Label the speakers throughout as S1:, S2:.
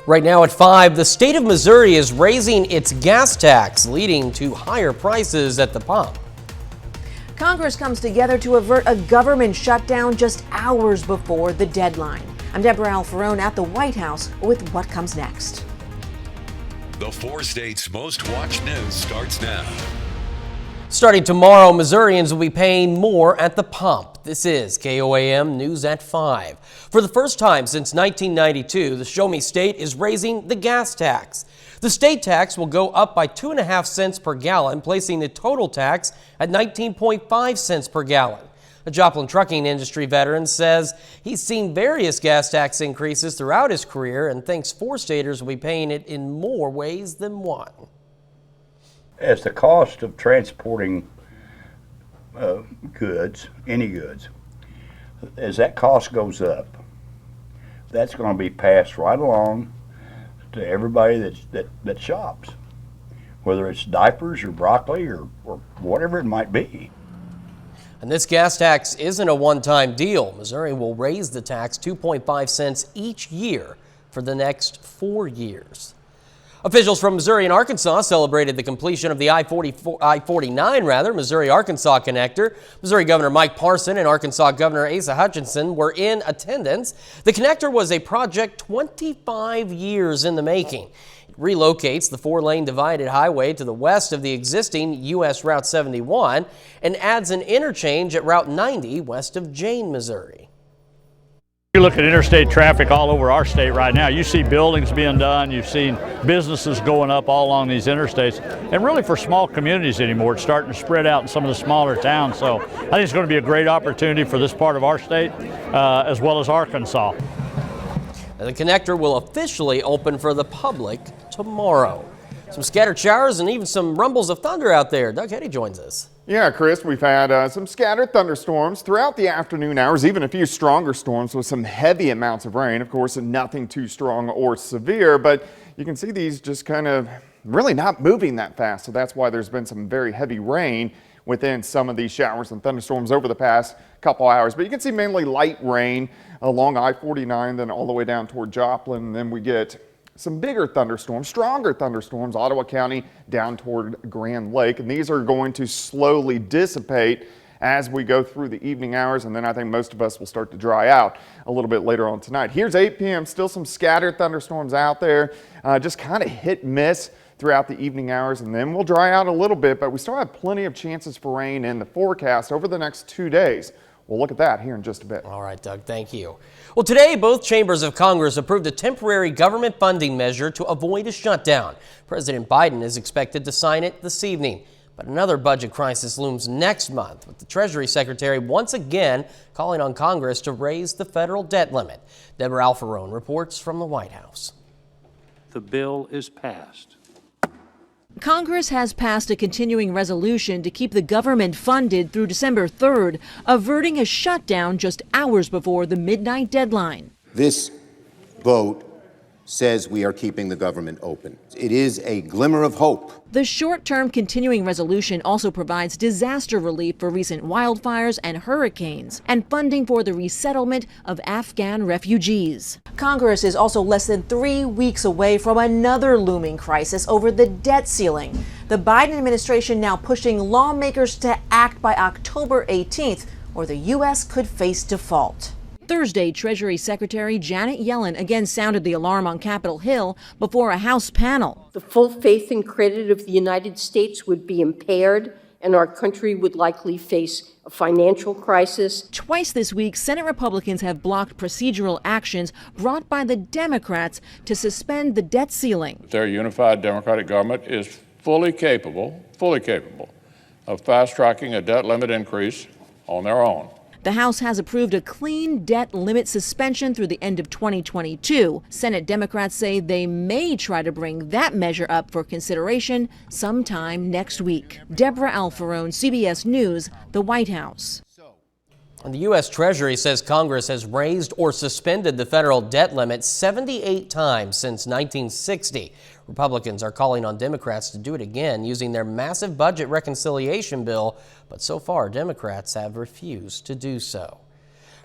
S1: Right now at 5, the state of Missouri is raising its gas tax, leading to higher prices at the pump.
S2: Congress comes together to avert a government shutdown just hours before the deadline. I'm Deborah Alfarone at the White House with what comes next.
S3: The 4 states' most watched news starts now.
S1: Starting tomorrow, Missourians will be paying more at the pump. This is KOAM News at 5. For the first time since 1992, the Show Me State is raising the gas tax. The state tax will go up by 2.5 cents per gallon, placing the total tax at 19.5 cents per gallon. A Joplin trucking industry veteran says he's seen various gas tax increases throughout his career and thinks 4 staters will be paying it in more ways than one.
S4: As the cost of transporting goods, any goods, as that cost goes up, that's going to be passed right along to everybody that shops, whether it's diapers or broccoli or whatever it might be.
S1: And this gas tax isn't a one-time deal. Missouri will raise the tax 2.5 cents each year for the next 4 years. Officials from Missouri and Arkansas celebrated the completion of the I-49 Missouri-Arkansas connector. Missouri Governor Mike Parson and Arkansas Governor Asa Hutchinson were in attendance. The connector was a project 25 years in the making. It relocates the 4-lane divided highway to the west of the existing U.S. Route 71 and adds an interchange at Route 90 west of Jane, Missouri.
S5: You look at interstate traffic all over our state right now, you see buildings being done, you've seen businesses going up all along these interstates, and really for small communities anymore, it's starting to spread out in some of the smaller towns. So I think it's going to be a great opportunity for this part of our state as well as Arkansas.
S1: The connector will officially open for the public tomorrow. Some scattered showers and even some rumbles of thunder out there. Doug Heddy joins us.
S6: Yeah, Chris, we've had some scattered thunderstorms throughout the afternoon hours, even a few stronger storms with some heavy amounts of rain. Of course, nothing too strong or severe, but you can see these just kind of really not moving that fast. So that's why there's been some very heavy rain within some of these showers and thunderstorms over the past couple hours. But you can see mainly light rain along I-49, then all the way down toward Joplin. And then we get some bigger thunderstorms, stronger thunderstorms, Ottawa County down toward Grand Lake. And these are going to slowly dissipate as we go through the evening hours. And then I think most of us will start to dry out a little bit later on tonight. Here's 8 p.m. Still some scattered thunderstorms out there, just kind of hit miss throughout the evening hours. And then we'll dry out a little bit, but we still have plenty of chances for rain in the forecast over the next 2 days. We'll look at that here in just a bit.
S1: All right, Doug, thank you. Well, today, both chambers of Congress approved a temporary government funding measure to avoid a shutdown. President Biden is expected to sign it this evening. But another budget crisis looms next month, with the Treasury Secretary once again calling on Congress to raise the federal debt limit. Deborah Alfarone reports from the White House.
S7: The bill is passed.
S2: Congress has passed a continuing resolution to keep the government funded through December 3rd, averting a shutdown just hours before the midnight deadline.
S8: This vote says we are keeping the government open. It is a glimmer of hope.
S2: The short-term continuing resolution also provides disaster relief for recent wildfires and hurricanes and funding for the resettlement of Afghan refugees. Congress is also less than 3 weeks away from another looming crisis over the debt ceiling. The Biden administration now pushing lawmakers to act by October 18th, or the U.S. could face default. Thursday, Treasury Secretary Janet Yellen again sounded the alarm on Capitol Hill before a House panel.
S9: The full faith and credit of the United States would be impaired, and our country would likely face a financial crisis.
S2: Twice this week, Senate Republicans have blocked procedural actions brought by the Democrats to suspend the debt ceiling.
S10: Their unified Democratic government is fully capable of fast-tracking a debt limit increase on their own.
S2: The House has approved a clean debt limit suspension through the end of 2022. Senate Democrats say they may try to bring that measure up for consideration sometime next week. Deborah Alfarone, CBS News, the White House.
S1: And the U.S. Treasury says Congress has raised or suspended the federal debt limit 78 times since 1960. Republicans are calling on Democrats to do it again using their massive budget reconciliation bill, but so far Democrats have refused to do so.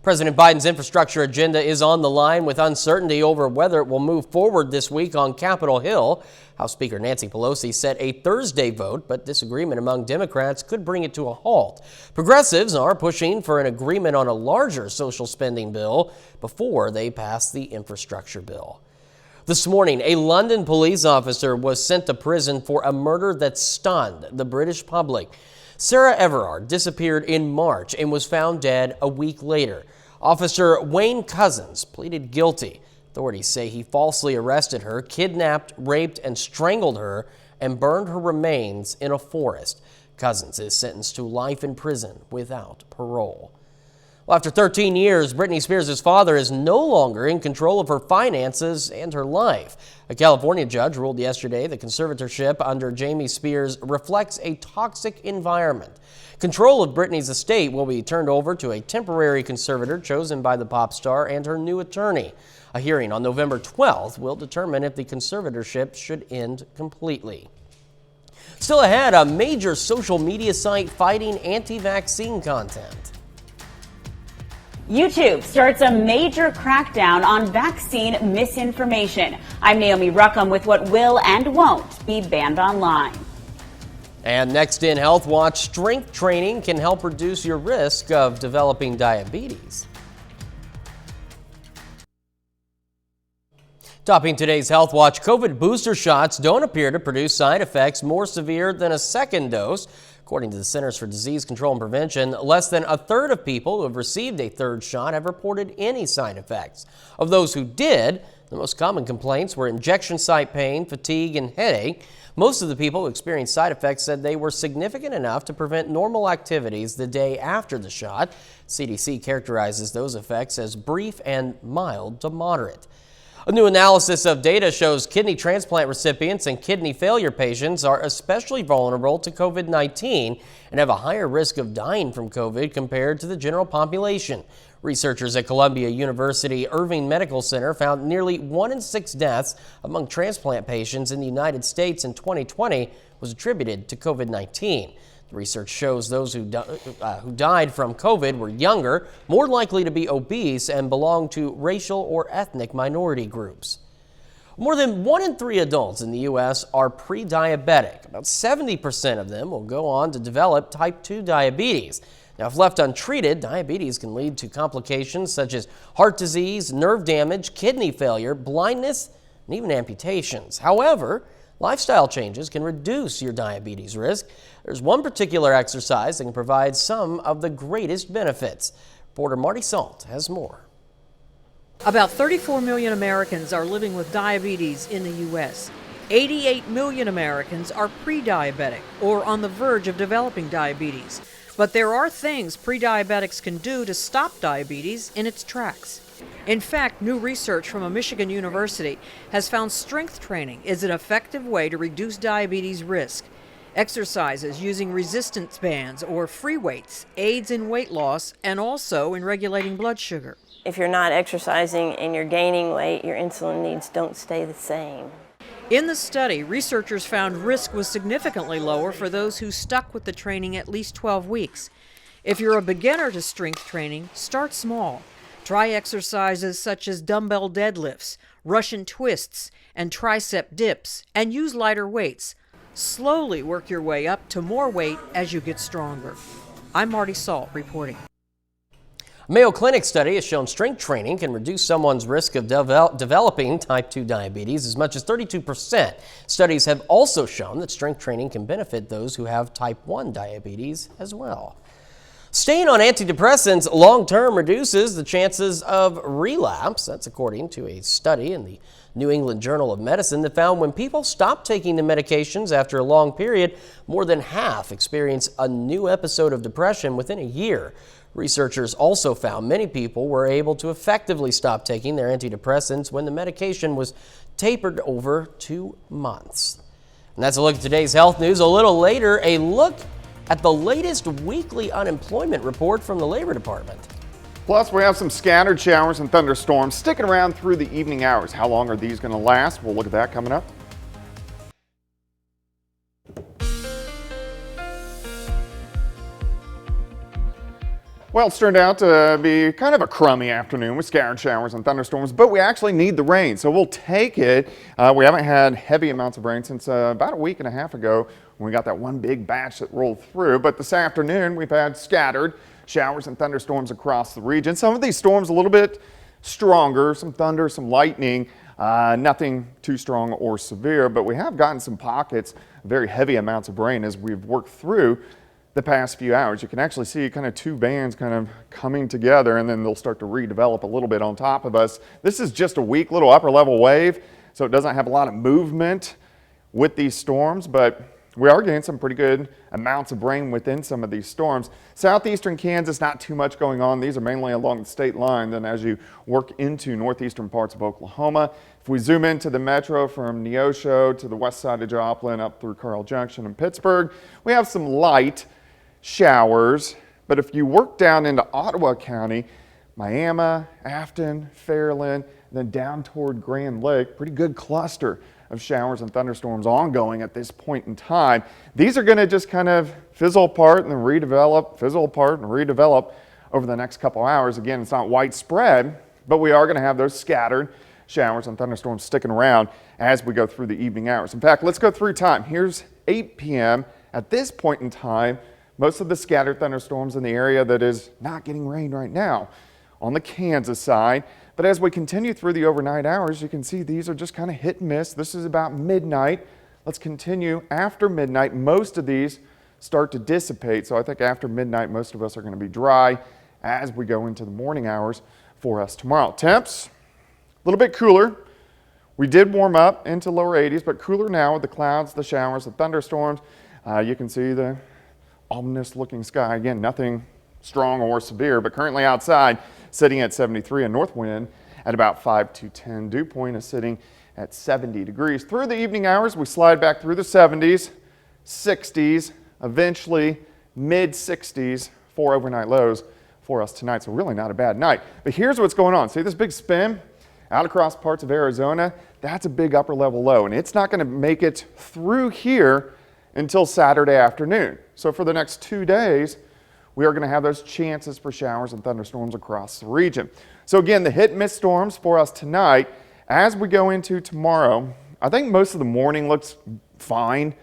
S1: President Biden's infrastructure agenda is on the line with uncertainty over whether it will move forward this week on Capitol Hill. House Speaker Nancy Pelosi set a Thursday vote, but disagreement among Democrats could bring it to a halt. Progressives are pushing for an agreement on a larger social spending bill before they pass the infrastructure bill. This morning, a London police officer was sent to prison for a murder that stunned the British public. Sarah Everard disappeared in March and was found dead a week later. Officer Wayne Cousins pleaded guilty. Authorities say he falsely arrested her, kidnapped, raped, and strangled her, and burned her remains in a forest. Cousins is sentenced to life in prison without parole. Well, after 13 years, Britney Spears' father is no longer in control of her finances and her life. A California judge ruled yesterday the conservatorship under Jamie Spears reflects a toxic environment. Control of Britney's estate will be turned over to a temporary conservator chosen by the pop star and her new attorney. A hearing on November 12th will determine if the conservatorship should end completely. Still ahead, a major social media site fighting anti-vaccine content.
S11: YouTube starts a major crackdown on vaccine misinformation. I'm Naomi Ruckham with what will and won't be banned online.
S1: And next in Health Watch, strength training can help reduce your risk of developing diabetes. Topping today's Health Watch, COVID booster shots don't appear to produce side effects more severe than a second dose. According to the Centers for Disease Control and Prevention, less than a third of people who have received a third shot have reported any side effects. Of those who did, the most common complaints were injection site pain, fatigue, and headache. Most of the people who experienced side effects said they were significant enough to prevent normal activities the day after the shot. CDC characterizes those effects as brief and mild to moderate. A new analysis of data shows kidney transplant recipients and kidney failure patients are especially vulnerable to COVID-19 and have a higher risk of dying from COVID compared to the general population. Researchers at Columbia University Irving Medical Center found nearly 1 in 6 deaths among transplant patients in the United States in 2020 was attributed to COVID-19. The research shows those who died from COVID were younger, more likely to be obese, and belong to racial or ethnic minority groups. More than 1 in 3 adults in the U.S. are pre-diabetic. About 70% of them will go on to develop type 2 diabetes. Now, if left untreated, diabetes can lead to complications such as heart disease, nerve damage, kidney failure, blindness, and even amputations. However, lifestyle changes can reduce your diabetes risk. There's one particular exercise that can provide some of the greatest benefits. Reporter Marty Salt has more.
S12: About 34 million Americans are living with diabetes in the U.S. 88 million Americans are pre-diabetic or on the verge of developing diabetes. But there are things pre-diabetics can do to stop diabetes in its tracks. In fact, new research from a Michigan university has found strength training is an effective way to reduce diabetes risk. Exercises using resistance bands or free weights aids in weight loss and also in regulating blood sugar.
S13: If you're not exercising and you're gaining weight, your insulin needs don't stay the same.
S12: In the study, researchers found risk was significantly lower for those who stuck with the training at least 12 weeks. If you're a beginner to strength training, start small. Try exercises such as dumbbell deadlifts, Russian twists, and tricep dips, and use lighter weights. Slowly work your way up to more weight as you get stronger. I'm Marty Salt reporting.
S1: A Mayo Clinic study has shown strength training can reduce someone's risk of developing type 2 diabetes as much as 32%. Studies have also shown that strength training can benefit those who have type 1 diabetes as well. Staying on antidepressants long-term reduces the chances of relapse. That's according to a study in the New England Journal of Medicine that found when people stop taking the medications after a long period, more than half experience a new episode of depression within a year. Researchers also found many people were able to effectively stop taking their antidepressants when the medication was tapered over 2 months. And that's a look at today's health news. A little later, a look at the latest weekly unemployment report from the Labor Department.
S6: Plus, we have some scattered showers and thunderstorms sticking around through the evening hours. How long are these going to last? We'll look at that coming up. Well, Well, it's turned out to be kind of a crummy afternoon with scattered showers and thunderstorms, but we actually need the rain, so we'll take it. We haven't had heavy amounts of rain since about a week and a half ago when we got that one big batch that rolled through. But this afternoon, we've had scattered showers and thunderstorms across the region. Some of these storms a little bit stronger, some thunder, some lightning, nothing too strong or severe, but we have gotten some pockets, very heavy amounts of rain as we've worked through the past few hours. You can actually see kind of two bands kind of coming together, and then they'll start to redevelop a little bit on top of us. This is just a weak little upper level wave, so it doesn't have a lot of movement with these storms, but we are getting some pretty good amounts of rain within some of these storms. Southeastern Kansas, not too much going on. These are mainly along the state line. Then as you work into northeastern parts of Oklahoma, if we zoom into the metro from Neosho to the west side of Joplin up through Carl Junction and Pittsburgh, we have some light showers. But if you work down into Ottawa County, Miami, Afton, Fairland, then down toward Grand Lake, pretty good cluster of showers and thunderstorms ongoing at this point in time. These are going to just kind of fizzle apart and then redevelop, fizzle apart and redevelop over the next couple hours. Again, it's not widespread, but we are going to have those scattered showers and thunderstorms sticking around as we go through the evening hours. In fact, let's go through time. Here's 8 p.m. At this point in time, most of the scattered thunderstorms in the area that is not getting rain right now on the Kansas side. But as we continue through the overnight hours, you can see these are just kind of hit and miss. This is about midnight. Let's continue after midnight. Most of these start to dissipate. So I think after midnight, most of us are going to be dry as we go into the morning hours for us tomorrow. Temps, a little bit cooler. We did warm up into lower 80s, but cooler now with the clouds, the showers, the thunderstorms. You can see the ominous looking sky. Again, nothing strong or severe, but currently outside sitting at 73, a north wind at about 5 to 10. Dew point is sitting at 70 degrees. Through the evening hours, we slide back through the 70s, 60s, eventually mid 60s for overnight lows for us tonight. So really not a bad night. But here's what's going on. See this big spin out across parts of Arizona? That's a big upper level low, and it's not going to make it through here until Saturday afternoon. So for the next 2 days, we are going to have those chances for showers and thunderstorms across the region. So again, the hit and miss storms for us tonight. As we go into tomorrow, I think most of the morning looks fine.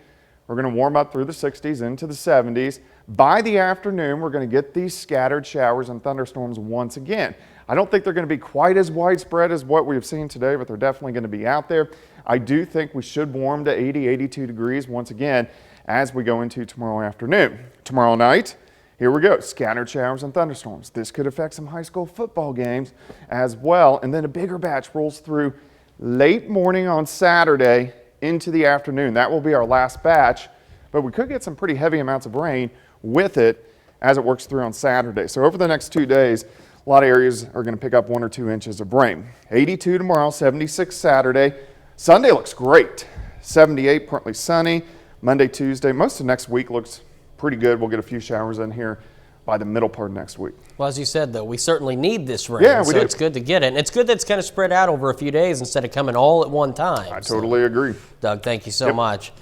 S6: We're going to warm up through the 60s into the 70s. By the afternoon, we're going to get these scattered showers and thunderstorms once again. I don't think they're going to be quite as widespread as what we've seen today, but they're definitely going to be out there. I do think we should warm to 80, 82 degrees once again as we go into tomorrow afternoon. Tomorrow night, here we go, scattered showers and thunderstorms. This could affect some high school football games as well. And then a bigger batch rolls through late morning on Saturday into the afternoon. That will be our last batch, but we could get some pretty heavy amounts of rain with it as it works through on Saturday. So over the next 2 days, a lot of areas are going to pick up 1 or 2 inches of rain. 82 tomorrow, 76 Saturday. Sunday looks great. 78, partly sunny. Monday, Tuesday, most of next week looks pretty good. We'll get a few showers in here by the middle part of next week.
S1: Well, as you said, though, we certainly need this rain,
S6: yeah, we do.
S1: It's good to get it. And it's good that it's kind of spread out over a few days instead of coming all at one time.
S6: I totally agree.
S1: Doug, thank you so much.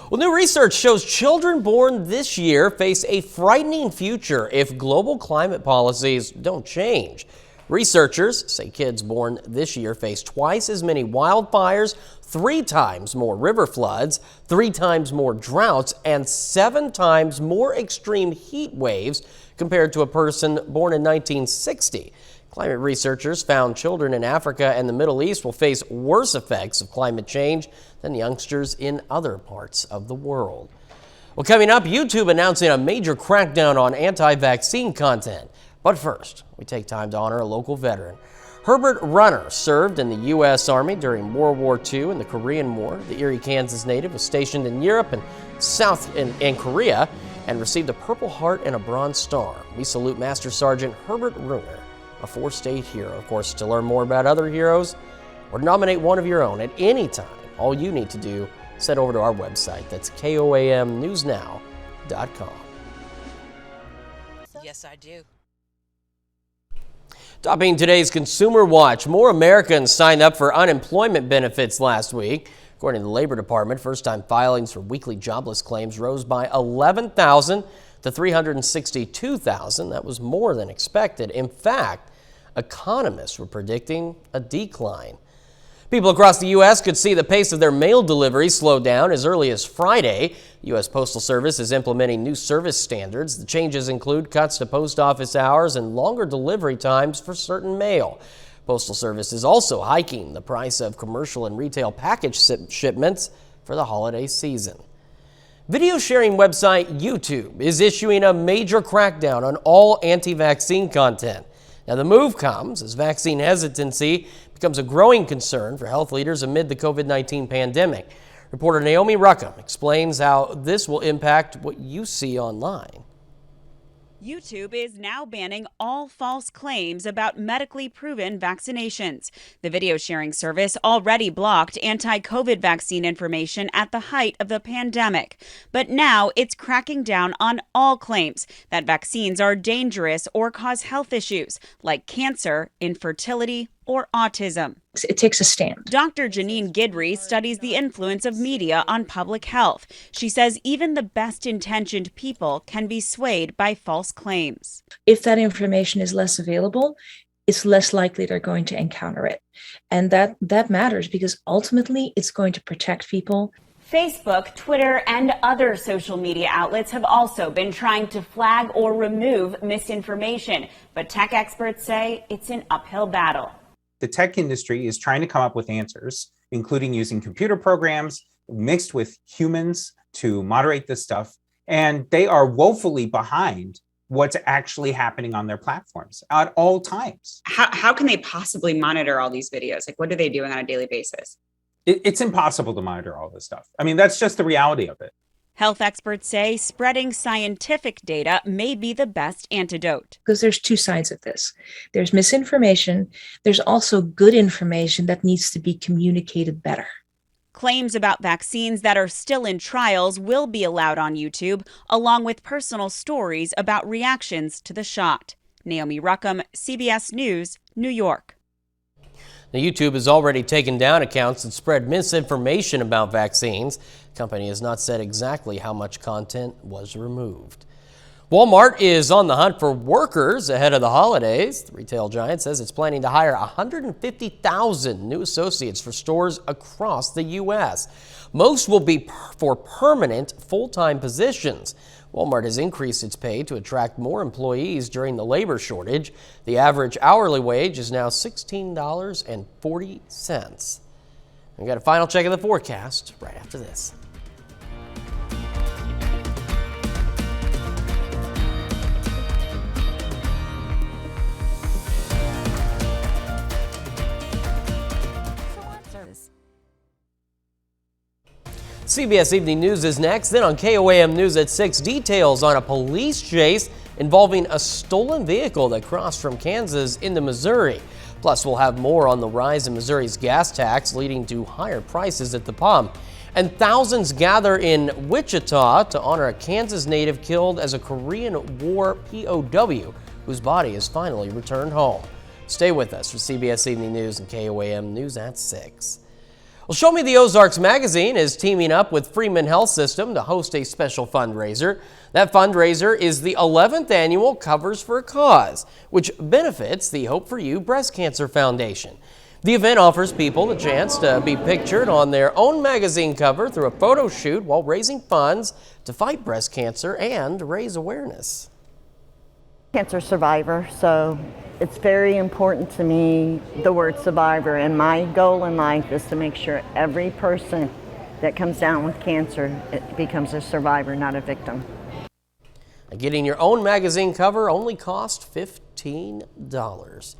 S1: Well, new research shows children born this year face a frightening future if global climate policies don't change. Researchers say kids born this year face twice as many wildfires, 3 times more river floods, 3 times more droughts, and 7 times more extreme heat waves compared to a person born in 1960. Climate researchers found children in Africa and the Middle East will face worse effects of climate change than youngsters in other parts of the world. Well, coming up, YouTube announcing a major crackdown on anti-vaccine content. But first, we take time to honor a local veteran. Herbert Runner served in the U.S. Army during World War II and the Korean War. The Erie, Kansas native was stationed in Europe and in Korea and received a Purple Heart and a Bronze Star. We salute Master Sergeant Herbert Runner, a 4-state hero. Of course, to learn more about other heroes or nominate one of your own at any time, all you need to do is head over to our website. That's KOAMnewsnow.com.
S14: Yes, I do.
S1: Topping today's Consumer Watch, more Americans signed up for unemployment benefits last week. According to the Labor Department, first-time filings for weekly jobless claims rose by 11,000 to 362,000. That was more than expected. In fact, economists were predicting a decline. People across the U.S. could see the pace of their mail delivery slow down as early as Friday. The U.S. Postal Service is implementing new service standards. The changes include cuts to post office hours and longer delivery times for certain mail. Postal Service is also hiking the price of commercial and retail package shipments for the holiday season. Video sharing website YouTube is issuing a major crackdown on all anti-vaccine content. Now, the move comes as vaccine hesitancy becomes a growing concern for health leaders amid the COVID-19 pandemic. Reporter Naomi Ruckham explains how this will impact what you see online.
S11: YouTube is now banning all false claims about medically proven vaccinations. The video sharing service already blocked anti-COVID vaccine information at the height of the pandemic. But now it's cracking down on all claims that vaccines are dangerous or cause health issues like cancer, infertility, or autism.
S14: It takes a stand.
S11: Dr. Janine Guidry studies the influence of media on public health. She says even the best-intentioned people can be swayed by false claims.
S14: If that information is less available, it's less likely they're going to encounter it. And that matters because ultimately it's going to protect people.
S11: Facebook, Twitter, and other social media outlets have also been trying to flag or remove misinformation. But tech experts say it's an uphill battle.
S15: The tech industry is trying to come up with answers, including using computer programs mixed with humans to moderate this stuff. And they are woefully behind what's actually happening on their platforms at all times.
S16: How can they possibly monitor all these videos? Like, what are they doing on a daily basis?
S15: It's impossible to monitor all this stuff. I mean, that's just the reality of it.
S11: Health experts say spreading scientific data may be the best antidote.
S14: Because there's two sides of this. There's misinformation. There's also good information that needs to be communicated better.
S11: Claims about vaccines that are still in trials will be allowed on YouTube, along with personal stories about reactions to the shot. Naomi Ruckham, CBS News, New York.
S1: Now, YouTube has already taken down accounts that spread misinformation about vaccines. The company has not said exactly how much content was removed. Walmart is on the hunt for workers ahead of the holidays. The retail giant says it's planning to hire 150,000 new associates for stores across the U.S. Most will be for permanent full-time positions. Walmart has increased its pay to attract more employees during the labor shortage. The average hourly wage is now $16.40. We got a final check of the forecast right after this. CBS Evening News is next. Then on KOAM News at 6, details on a police chase involving a stolen vehicle that crossed from Kansas into Missouri. Plus, we'll have more on the rise in Missouri's gas tax, leading to higher prices at the pump. And thousands gather in Wichita to honor a Kansas native killed as a Korean War POW whose body is finally returned home. Stay with us for CBS Evening News and KOAM News at 6. Well, Show Me the Ozarks magazine is teaming up with Freeman Health System to host a special fundraiser. That fundraiser is the 11th annual Covers for a Cause, which benefits the Hope for You Breast Cancer Foundation. The event offers people the chance to be pictured on their own magazine cover through a photo shoot while raising funds to fight breast cancer and raise awareness.
S17: Cancer survivor, so it's very important to me, the word survivor, and my goal in life is to make sure every person that comes down with cancer becomes a survivor, not a victim.
S1: Getting your own magazine cover only costs $15.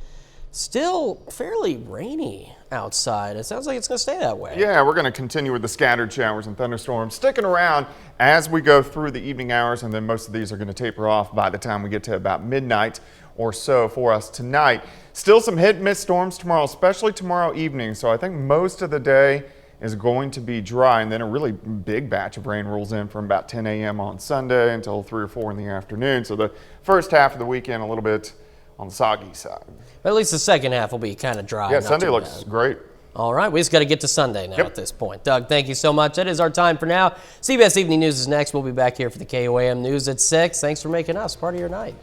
S1: Still fairly rainy outside. It sounds like it's going to stay that way.
S6: Yeah, we're going to continue with the scattered showers and thunderstorms sticking around as we go through the evening hours, and then most of these are going to taper off by the time we get to about midnight or so for us tonight. Still some hit-and-miss storms tomorrow, especially tomorrow evening, so I think most of the day is going to be dry, and then a really big batch of rain rolls in from about 10 a.m. on Sunday until 3 or 4 in the afternoon. So the first half of the weekend a little bit on the soggy side.
S1: But at least the second half will be kind of dry.
S6: Yeah, Sunday looks great.
S1: All right, we just got to get to Sunday now at this point. Doug, thank you so much. That is our time for now. CBS Evening News is next. We'll be back here for the KOAM News at 6. Thanks for making us part of your night.